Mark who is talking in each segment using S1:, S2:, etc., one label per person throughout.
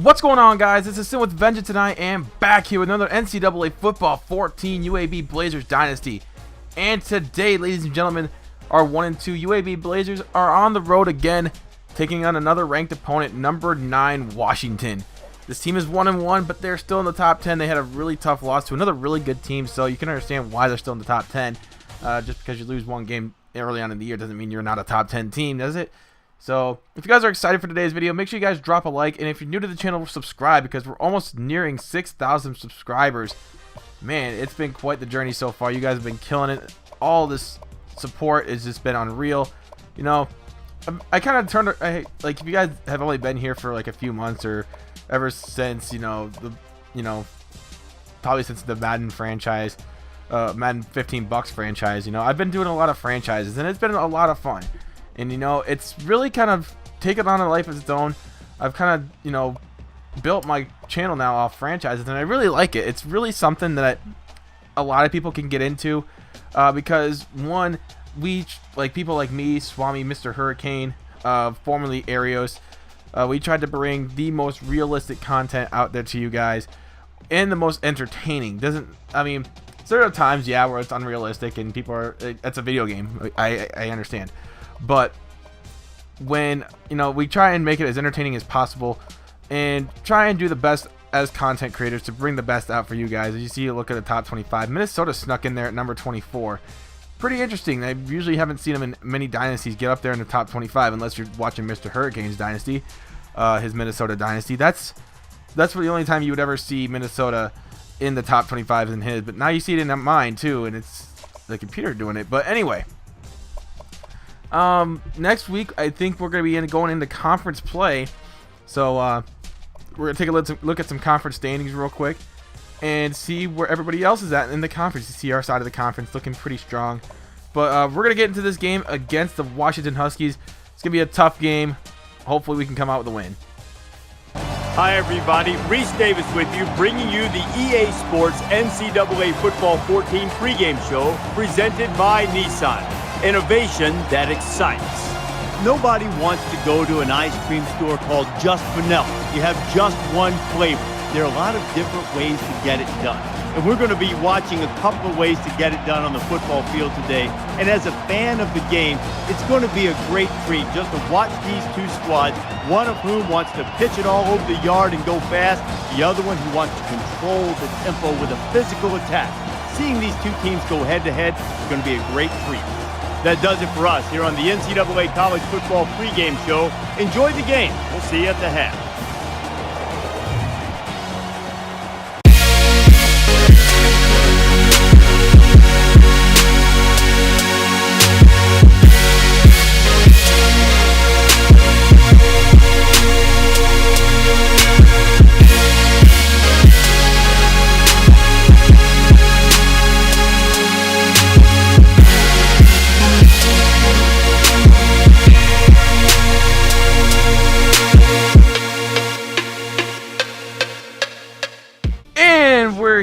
S1: What's going on, guys? This is Sin with Vengeance, and I am back here with another NCAA Football 14 UAB Blazers Dynasty. And today, ladies and gentlemen, our 1 and 2 UAB Blazers are on the road again, taking on another ranked opponent, number 9 Washington. This team is 1 and 1, but they're still in the top 10. They had a really tough loss to another really good team, so you can understand why they're still in the top 10. Just because you lose one game early on in the year doesn't mean you're not a top 10 team, does it? So, if you guys are excited for today's video, make sure you guys drop a like, and if you're new to the channel, subscribe, because we're almost nearing 6,000 subscribers. Man, it's been quite the journey so far. You guys have been killing it. All this support has just been unreal. You know, I kind of turned, like, if you guys have only been here for like a few months, or ever since, probably since the Madden franchise, Madden 15 Bucks franchise, I've been doing a lot of franchises, and it's been a lot of fun. And, it's really kind of taken on a life of its own. I've kind of, built my channel now off franchises, and I really like it. It's really something that a lot of people can get into, because, one, we, like people like me, Swami, Mr. Hurricane, formerly Arios, we tried to bring the most realistic content out there to you guys, and the most entertaining. There are times, yeah, where it's unrealistic, and people are, it's a video game. I understand. But when, we try and make it as entertaining as possible and try and do the best as content creators to bring the best out for you guys. As you see, look at the top 25. Minnesota snuck in there at number 24. Pretty interesting. I usually haven't seen them in many dynasties get up there in the top 25 unless you're watching Mr. Hurricane's dynasty, his Minnesota dynasty. That's the only time you would ever see Minnesota in the top 25 in his. But now you see it in mine too, and it's the computer doing it. But anyway. Next week, I think we're going to be going into conference play. So, we're going to take a look at some conference standings real quick and see where everybody else is at in the conference. You see our side of the conference looking pretty strong. But, we're going to get into this game against the Washington Huskies. It's going to be a tough game. Hopefully, we can come out with a win.
S2: Hi, everybody. Reese Davis with you, bringing you the EA Sports NCAA Football 14 pregame show presented by Nissan. Innovation that excites. Nobody wants to go to an ice cream store called Just Vanilla. You have just one flavor. There are a lot of different ways to get it done. And we're going to be watching a couple of ways to get it done on the football field today. And as a fan of the game, it's going to be a great treat just to watch these two squads, one of whom wants to pitch it all over the yard and go fast, the other one who wants to control the tempo with a physical attack. Seeing these two teams go head-to-head is going to be a great treat. That does it for us here on the NCAA College Football pregame show. Enjoy the game. We'll see you at the half.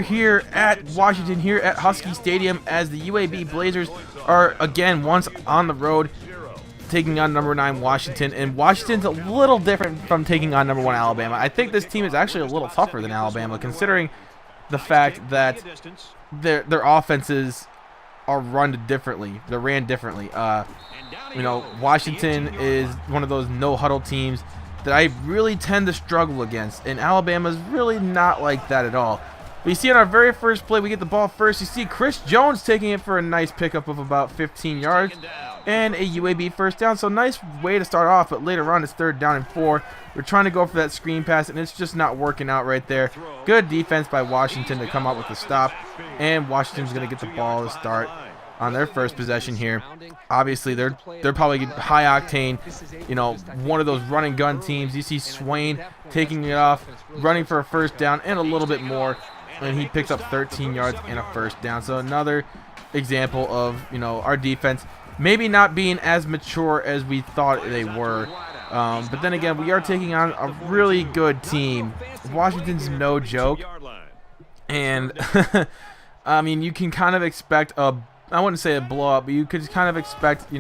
S1: Here at Washington, here at Husky Stadium, as the UAB Blazers are again once on the road taking on number 9 Washington. And Washington's a little different from taking on number 1 Alabama. I think this team is actually a little tougher than Alabama, considering the fact that their offenses are run differently. They're ran differently. Washington is one of those no huddle teams that I really tend to struggle against, and Alabama's really not like that at all. But you see, on our very first play, we get the ball first. You see Chris Jones taking it for a nice pickup of about 15 yards and a UAB first down. So nice way to start off, but later on it's 3rd down and 4. We're trying to go for that screen pass, and it's just not working out right there. Good defense by Washington to come up with the stop, and Washington's going to get the ball to start on their first possession here. Obviously, they're probably high octane, one of those run and gun teams. You see Swain taking it off, running for a first down and a little bit more. And he picks up 13 yards and a first down. So another example of, our defense maybe not being as mature as we thought they were. But then again, we are taking on a really good team. Washington's no joke. And, you can kind of expect I wouldn't say a blowout, but you could kind of expect,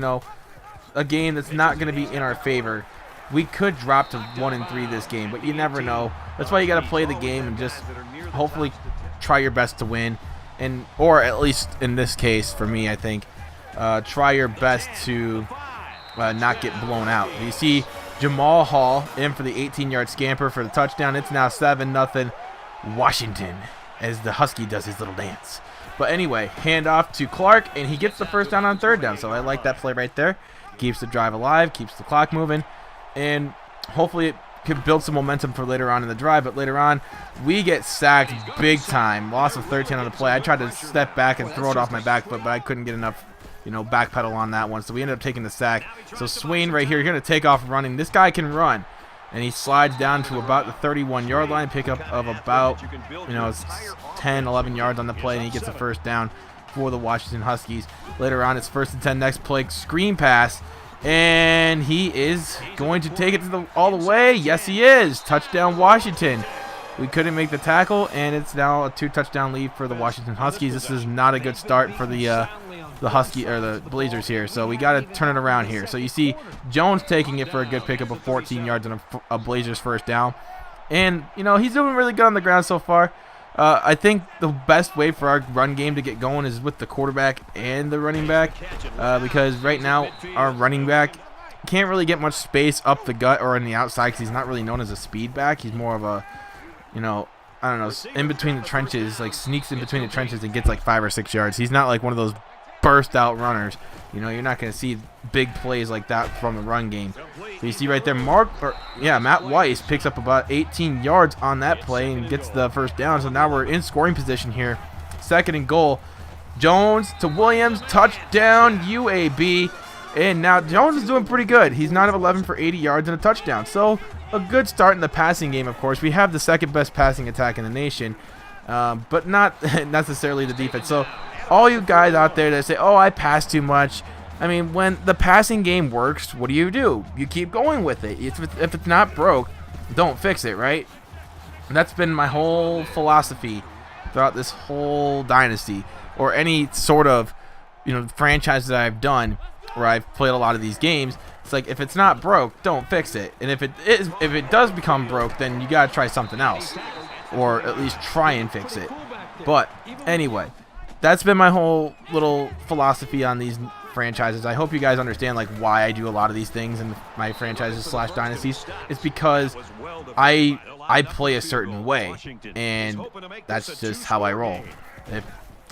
S1: a game that's not going to be in our favor. we could drop to 1-3 this game, but you never know. That's why you got to play the game and just hopefully try your best to win, or at least in this case for me, I think, try your best to not get blown out. You see Jamal Hall in for the 18-yard scamper for the touchdown. It's now 7-0 Washington as the Husky does his little dance. But anyway, handoff to Clark, and he gets the first down on third down. So I like that play right there. Keeps the drive alive, keeps the clock moving, and hopefully it can build some momentum for later on in the drive. But later on, we get sacked big time. Loss of 13 on the play. I tried to step back and throw it off my back foot, but I couldn't get enough, backpedal on that one. So we ended up taking the sack. So Swain right here, going to take off running. This guy can run. And he slides down to about the 31-yard line, pickup of about, 10, 11 yards on the play, and he gets a first down for the Washington Huskies. Later on, it's 1st and 10. Next play, screen pass, and he is going to take it to all the way. Yes, he is. Touchdown, Washington. We couldn't make the tackle, and it's now a 2-touchdown lead for the Washington Huskies. This is not a good start for the Blazers here, so we got to turn it around here. So you see Jones taking it for a good pickup of 14 yards and a Blazers first down, and he's doing really good on the ground so far. I think the best way for our run game to get going is with the quarterback and the running back, because right now our running back can't really get much space up the gut or on the outside because he's not really known as a speed back. He's more of a, I don't know, in between the trenches, like sneaks in between the trenches and gets like 5 or 6 yards. He's not like one of those burst out runners. You're not going to see big plays like that from the run game. So you see right there, Matt Weiss picks up about 18 yards on that play and gets the first down. So now we're in scoring position here. 2nd and goal. Jones to Williams, touchdown UAB. And now Jones is doing pretty good. He's 9 of 11 for 80 yards and a touchdown. So a good start in the passing game, of course. We have the 2nd best passing attack in the nation, but not necessarily the defense. So all you guys out there that say, oh, I pass too much, I mean, when the passing game works, what do? You keep going with it. If it's not broke, don't fix it, right? And that's been my whole philosophy throughout this whole dynasty, or any sort of franchise that I've done where I've played a lot of these games. It's like, if it's not broke, don't fix it. And if it does become broke, then you gotta try something else, or at least try and fix it. But anyway, that's been my whole little philosophy on these franchises. I hope you guys understand like why I do a lot of these things in my franchises / dynasties. It's because I play a certain way, and that's just how I roll.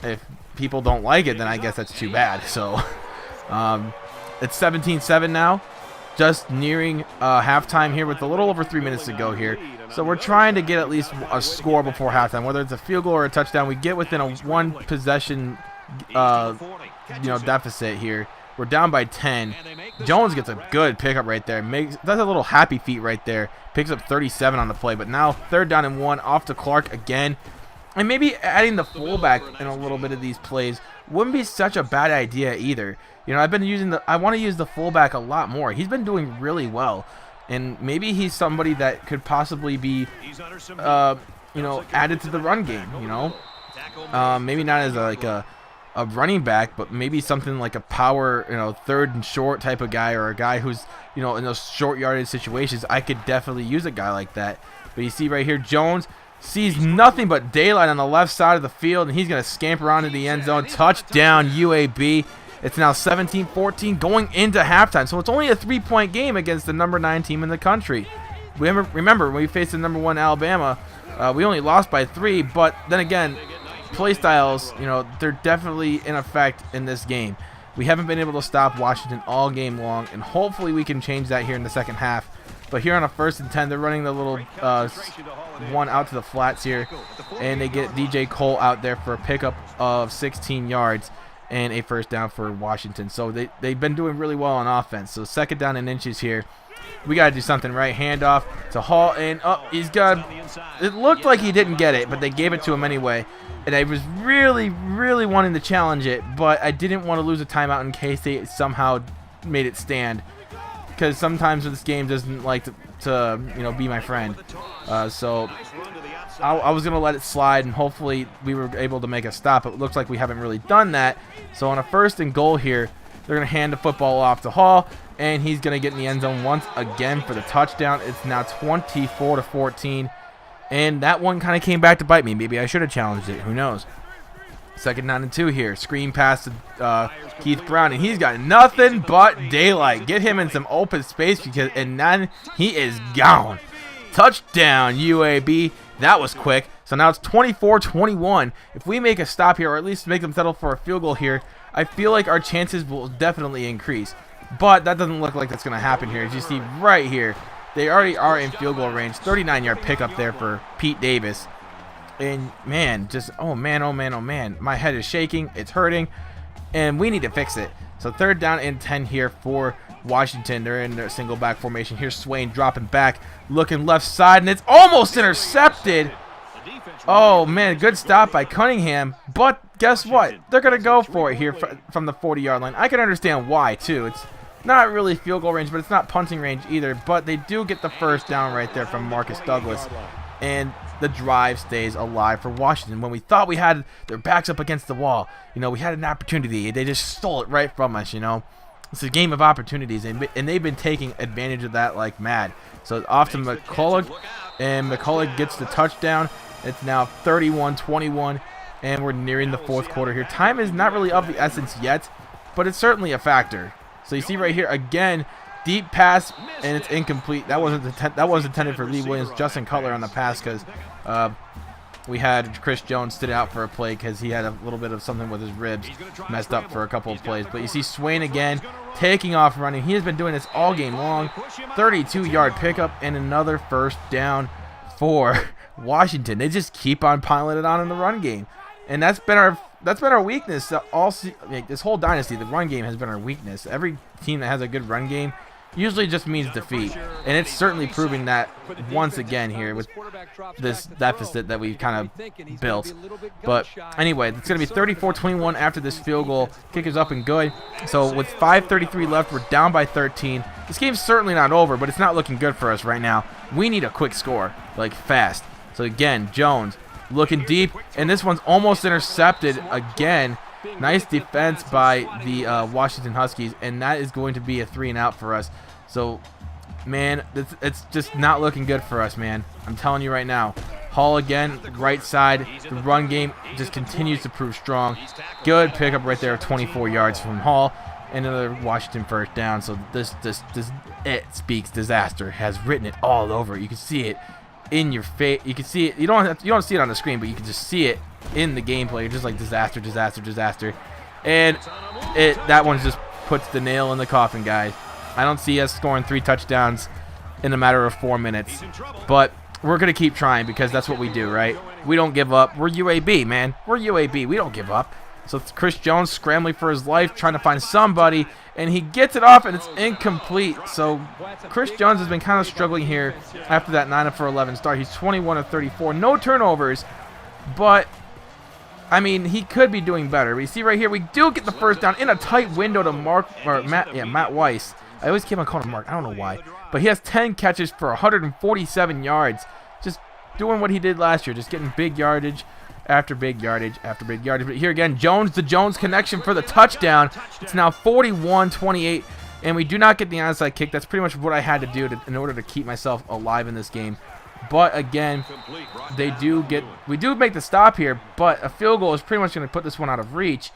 S1: If people don't like it, then I guess that's too bad. So it's 17-7 now, just nearing halftime here with a little over 3 minutes to go here. So we're trying to get at least a score before halftime, whether it's a field goal or a touchdown. We get within a 1 possession deficit here. We're down by 10. Jones gets a good pickup right there. Does a little happy feet right there. Picks up 37 on the play. But now 3rd down and 1 off to Clark again. And maybe adding the fullback in a little bit of these plays wouldn't be such a bad idea either. I want to use the fullback a lot more. He's been doing really well. And maybe he's somebody that could possibly be, added to the run game, Maybe not as a running back, but maybe something like a power, 3rd and short type of guy, or a guy who's, in those short yardage situations. I could definitely use a guy like that. But you see right here, Jones sees nothing but daylight on the left side of the field, and he's going to scamper onto the end zone. Touchdown, UAB. It's now 17-14 going into halftime. So it's only a 3-point game against the number 9 team in the country. Remember, when we faced the number 1 Alabama, we only lost by 3. But then again, play styles, they're definitely in effect in this game. We haven't been able to stop Washington all game long, and hopefully we can change that here in the second half. But here on a 1st and 10, they're running the little one out to the flats here, and they get DJ Cole out there for a pickup of 16 yards. And a first down for Washington. So they've been doing really well on offense. So 2nd down and inches here. We got to do something right. Handoff to Hall. And it looked like he didn't get it, but they gave it to him anyway. And I was really, really wanting to challenge it, but I didn't want to lose a timeout in case they somehow made it stand. Because sometimes this game doesn't like to be my friend. So I was going to let it slide, and hopefully we were able to make a stop. It looks like we haven't really done that. So on a 1st and goal here, they're going to hand the football off to Hall. and he's going to get in the end zone once again for the touchdown. It's now 24-14, and that one kind of came back to bite me. Maybe I should have challenged it. Who knows? Second down and 2 here. Screen pass to Keith Brown, and he's got nothing but daylight. Get him in some open space, and then he is gone. Touchdown, UAB. That was quick. So now it's 24-21. If we make a stop here, or at least make them settle for a field goal here, I feel like our chances will definitely increase. But that doesn't look like that's going to happen here. As you see right here, they already are in field goal range. 39-yard pickup there for Pete Davis. And, man, just, oh, man, oh, man, oh, man. My head is shaking. It's hurting. And we need to fix it. So third down and 10 here for Washington. They're in their single back formation. Here's Swain dropping back, looking left side, and it's almost intercepted. Oh, man, good stop by Cunningham. But guess what? They're going to go for it here from the 40-yard line. I can understand why, too. It's not really field goal range, but it's not punting range either. But they do get the first down right there from Marcus Douglas. And the drive stays alive for Washington. When we thought we had their backs up against the wall, you know, we had an opportunity. They just stole it right from us, you know. It's a game of opportunities, and they've been taking advantage of that like mad. So off to McCullough, and McCullough gets the touchdown. It's now 31-21, and we're nearing the fourth quarter here. Time is not really of the essence yet, but it's certainly a factor. So you see right here, again, deep pass, and it's incomplete. That was intended for Lee Williams. Justin Cutler on the pass, because we had Chris Jones sit out for a play because he had a little bit of something with his ribs messed up for a couple of plays. But you see Swain again taking off running. He has been doing this all game long. 32-yard pickup and another first down for Washington. They just keep on piling it on in the run game, and that's been our weakness this whole dynasty. The run game has been our weakness. Every team that has a good run game usually just means defeat, and it's certainly proving that once again here with this deficit that we kind of built. But anyway, it's going to be 34-21 after this field goal. Kick is up and good. So with 5:33 left, we're down by 13. This game's certainly not over, but it's not looking good for us right now. We need a quick score, like fast. So again, Jones looking deep, and this one's almost intercepted again. Nice defense by the Washington Huskies, and that is going to be a 3-and-out for us. So, man, it's just not looking good for us, man. I'm telling you right now. Hall again, right side. The run game just continues to prove strong. Good pickup right there, 24 yards from Hall. Another Washington first down. So this it speaks disaster. Has written it all over. You can see it in your face. You can see it. You don't see it on the screen, but you can just see it in the gameplay. You're just like disaster, disaster, disaster, and that one just puts the nail in the coffin, guys. I don't see us scoring 3 touchdowns in a matter of 4 minutes, but we're gonna keep trying because that's what we do, right? We don't give up. We're UAB, man. We're UAB. We don't give up. So it's Chris Jones scrambling for his life, trying to find somebody, and he gets it off, and it's incomplete. So Chris Jones has been kind of struggling here after that 9-for-11 start. He's 21-of-34, no turnovers, but I mean, he could be doing better. We see right here, we do get the first down in a tight window to Matt Weiss. I always keep on calling him Mark. I don't know why, but he has 10 catches for 147 yards. Just doing what he did last year, just getting big yardage after big yardage after big yardage. But here again, the Jones connection for the touchdown. It's now 41-28, and we do not get the onside kick. That's pretty much what I had to do in order to keep myself alive in this game. But again, we do make the stop here, but a field goal is pretty much going to put this one out of reach,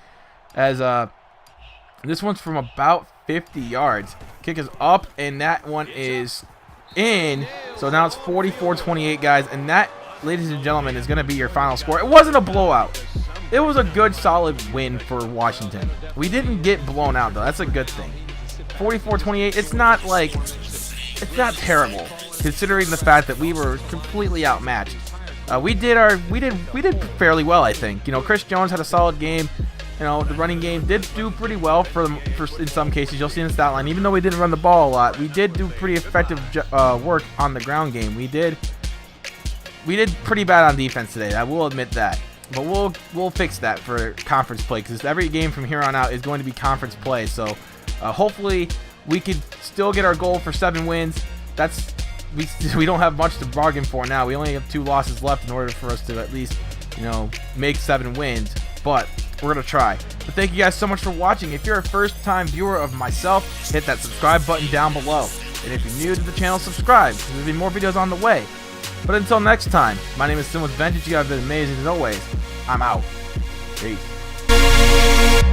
S1: as this one's from about 50 yards. Kick is up, and that one is in. So now it's 44-28, guys, and that, ladies and gentlemen, is going to be your final score. It wasn't a blowout. It was a good, solid win for Washington. We didn't get blown out, though. That's a good thing. 44-28. It's not terrible, considering the fact that we were completely outmatched. We did fairly well, I think. You know, Chris Jones had a solid game. You know, the running game did do pretty well for in some cases. You'll see in the stat line, even though we didn't run the ball a lot, we did do pretty effective work on the ground game. We did pretty bad on defense today. I will admit that. But we'll fix that for conference play, because every game from here on out is going to be conference play. So hopefully we could still get our goal for 7 wins. We don't have much to bargain for now. We only have 2 losses left in order for us to at least, you know, make 7 wins. But We're going to try. But thank you guys so much for watching. If you're a first-time viewer of myself, hit that subscribe button down below. And if you're new to the channel, subscribe. There'll be more videos on the way. But until next time, my name is Sim with Vintage. You guys have been amazing as always. I'm out. Peace.